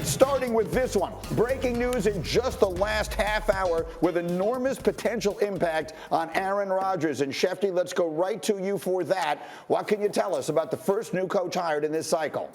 Starting with this one. Breaking news in just the last half hour with enormous potential impact on Aaron Rodgers. And Shefty, let's go right to you for that. What can you tell us about the first new coach hired in this cycle?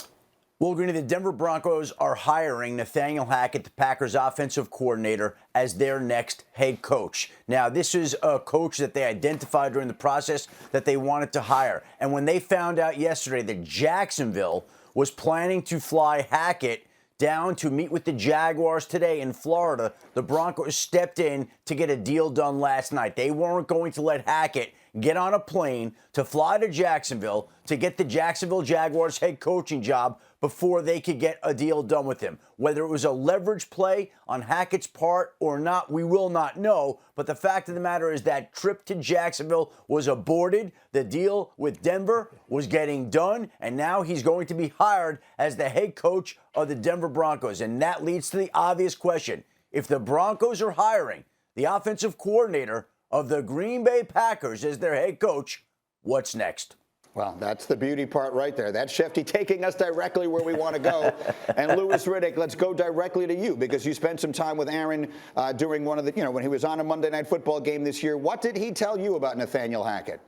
Well, Greeny, the Denver Broncos are hiring Nathaniel Hackett, the Packers offensive coordinator, as their next head coach. Now, this is a coach that they identified during the process that they wanted to hire. And when they found out yesterday that Jacksonville was planning to fly Hackett down to meet with the Jaguars today in Florida, the Broncos stepped in to get a deal done last night. They weren't going to let Hackett get on a plane to fly to Jacksonville to get the Jacksonville Jaguars head coaching job before they could get a deal done with him. Whether it was a leverage play on Hackett's part or not, we will not know. But the fact of the matter is that trip to Jacksonville was aborted. The deal with Denver was getting done, and now he's going to be hired as the head coach of the Denver Broncos. And that leads to the obvious question. If the Broncos are hiring the offensive coordinator of the Green Bay Packers as their head coach, what's next? Well, that's the beauty part right there. That's Shefty taking us directly where we want to go. And Louis Riddick, let's go directly to you because you spent some time with Aaron during one of the, when he was on a Monday Night Football game this year. What did he tell you about Nathaniel Hackett?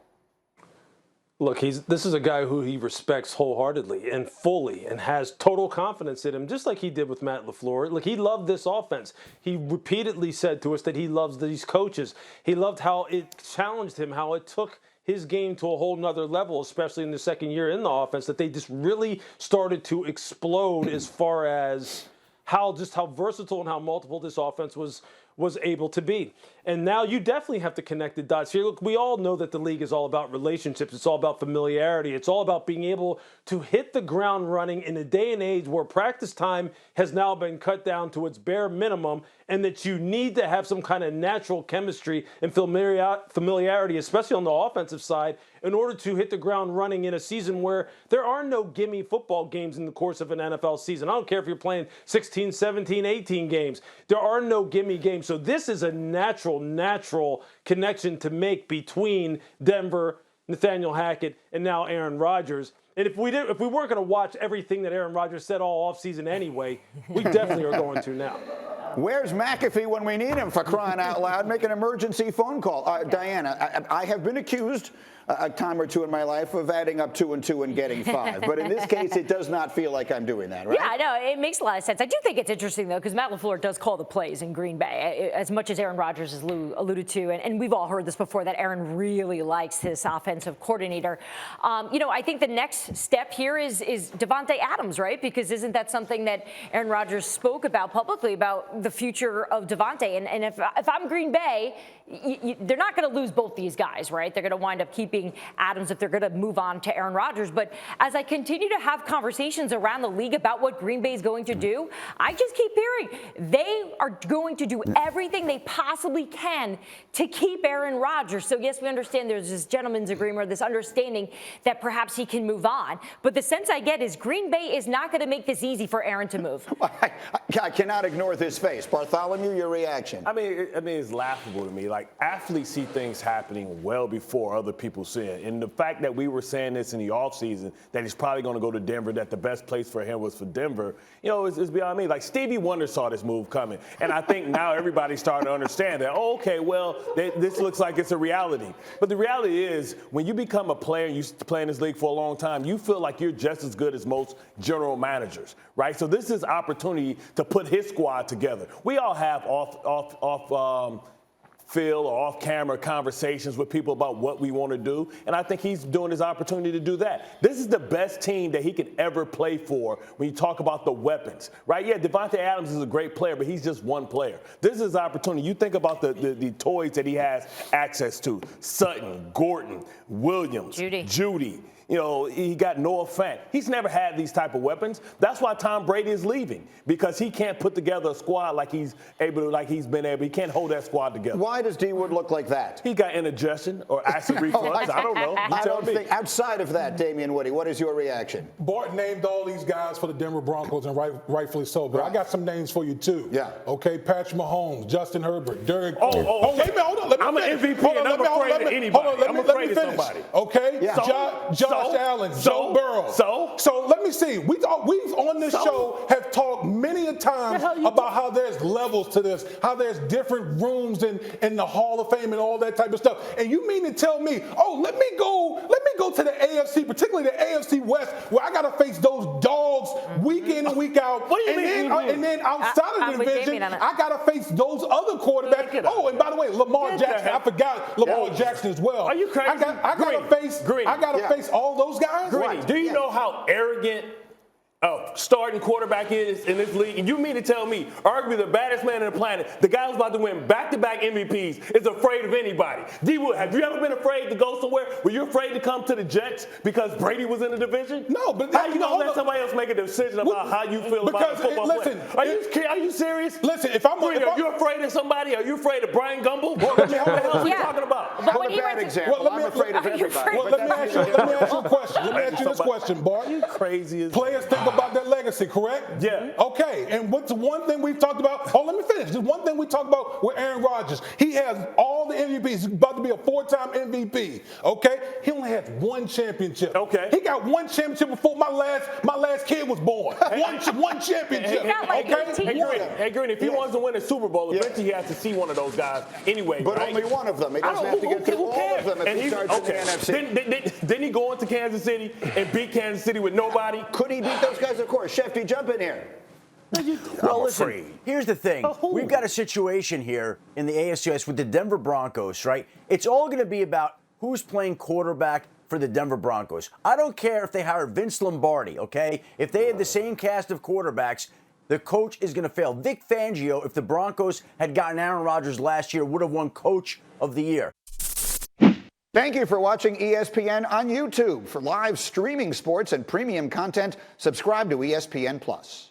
Look, this is a guy who he respects wholeheartedly and fully and has total confidence in him, just like he did with Matt LaFleur. Look, he loved this offense. He repeatedly said to us that he loves these coaches. He loved how it challenged him, how it took his game to a whole nother level, especially in the second year in the offense, that they just really started to explode as far as how versatile and how multiple this offense was able to be. And now you definitely have to connect the dots here. Look, we all know that the league is all about relationships. It's all about familiarity. It's all about being able to hit the ground running in a day and age where practice time has now been cut down to its bare minimum, and that you need to have some kind of natural chemistry and familiarity, especially on the offensive side, in order to hit the ground running in a season where there are no gimme football games in the course of an NFL season. I don't care if you're playing 16, 17, 18 games. There are no gimme games. So this is a natural connection to make between Denver, Nathaniel Hackett, and now Aaron Rodgers. And if we weren't going to watch everything that Aaron Rodgers said all offseason anyway, we definitely are going to now. Where's McAfee when we need him, for crying out loud? Make an emergency phone call. Diana, I have been accused a time or two in my life of adding up 2 and 2 and getting 5. But in this case, it does not feel like I'm doing that, right? Yeah, I know. It makes a lot of sense. I do think it's interesting, though, because Matt LaFleur does call the plays in Green Bay, as much as Aaron Rodgers has alluded to. And we've all heard this before, that Aaron really likes his offensive coordinator. I think the next step here is Davante Adams, right? Because isn't that something that Aaron Rodgers spoke about publicly, about the future of Davante? And if I'm Green Bay, they're not going to lose both these guys, right? They're going to wind up keeping Adams if they're going to move on to Aaron Rodgers. But as I continue to have conversations around the league about what Green Bay is going to do, I just keep hearing they are going to do everything they possibly can to keep Aaron Rodgers. So yes, we understand there's this gentleman's agreement, or this understanding that perhaps he can move on. But the sense I get is Green Bay is not going to make this easy for Aaron to move. I cannot ignore this face. Bartholomew, your reaction? I mean, it's laughable to me. Like, athletes see things happening well before other people see it. And the fact that we were saying this in the offseason, that he's probably going to go to Denver, that the best place for him was for Denver, it's beyond me. Like, Stevie Wonder saw this move coming. And I think now everybody's starting to understand that, this looks like it's a reality. But the reality is, when you become a player and you play in this league for a long time, you feel like you're just as good as most general managers, right? So this is opportunity to put his squad together. We all have field or off-camera conversations with people about what we want to do, and I think he's doing his opportunity to do that. This is the best team that he could ever play for when you talk about the weapons, right? Yeah, Davante Adams is a great player, but he's just one player. This is his opportunity. You think about the toys that he has access to: Sutton, Gordon, Williams, Judy. He got Noah Fant. He's never had these type of weapons. That's why Tom Brady is leaving, because he can't put together a squad like he's been able. He can't hold that squad together. Why does D Wood look like that? He got indigestion or acid reflux. I don't know. You tell me. Outside of that, Damian Woody, what is your reaction? Bart named all these guys for the Denver Broncos, and rightfully so. But I got some names for you too. Yeah. Okay, Patrick Mahomes, Justin Herbert, Derek. Wait a minute, hold on. I'm an MVP, and I'm afraid of anybody. I'm afraid of somebody. Okay. Yeah. Josh Allen, Joe Burrow. So let me see. We've on this show have talked many a time about how there's levels to this, how there's different rooms in the Hall of Fame and all that type of stuff. And you mean to tell me, oh, let me go to the AFC, particularly the AFC West, where I got to face those dogs week in and week out. What do you mean? And then outside of the division, I got to face those other quarterbacks. Oh, and by the way, Lamar Jackson. I forgot Lamar Jackson as well. Are you crazy? I got to face all those guys. Greeny, do you know how arrogant starting quarterback is in this league? And you mean to tell me, arguably the baddest man on the planet, the guy who's about to win back-to-back MVPs, is afraid of anybody? D. Wood, have you ever been afraid to go somewhere? Were you afraid to come to the Jets because Brady was in the division? No, but how you gonna let somebody else make a decision about how you feel about a football player? Are you serious? Listen, are you afraid of somebody? Are you afraid of Brian Gumble? What the hell are you talking about? But I'm a bad example. I'm afraid of everybody. Well, let me ask you a question. Let me ask you this question, Bart. You crazy as players think about their legacy, correct? Yeah. Okay, and what's one thing we've talked about? Oh, let me finish. There's one thing we talked about with Aaron Rodgers. He has all the MVPs. He's about to be a 4-time MVP. Okay? He only has one championship. Okay. He got one championship before my last kid was born. One championship. Hey, Greeny, if he wants to win a Super Bowl, eventually he has to see one of those guys anyway. But right? only one of them. He doesn't have to get through all of them if he starts in the NFC. Didn't he go into Kansas City and beat Kansas City with nobody? Could he beat those guys? Of course. Shefty, jump in here. Well, listen, here's the thing. We've got a situation here in the AFC West with the Denver Broncos, right? It's all going to be about who's playing quarterback for the Denver Broncos. I don't care if they hire Vince Lombardi, okay? If they had the same cast of quarterbacks, the coach is going to fail. Vic Fangio, if the Broncos had gotten Aaron Rodgers last year, would have won Coach of the Year. Thank you for watching ESPN on YouTube. For live streaming sports and premium content, subscribe to ESPN+.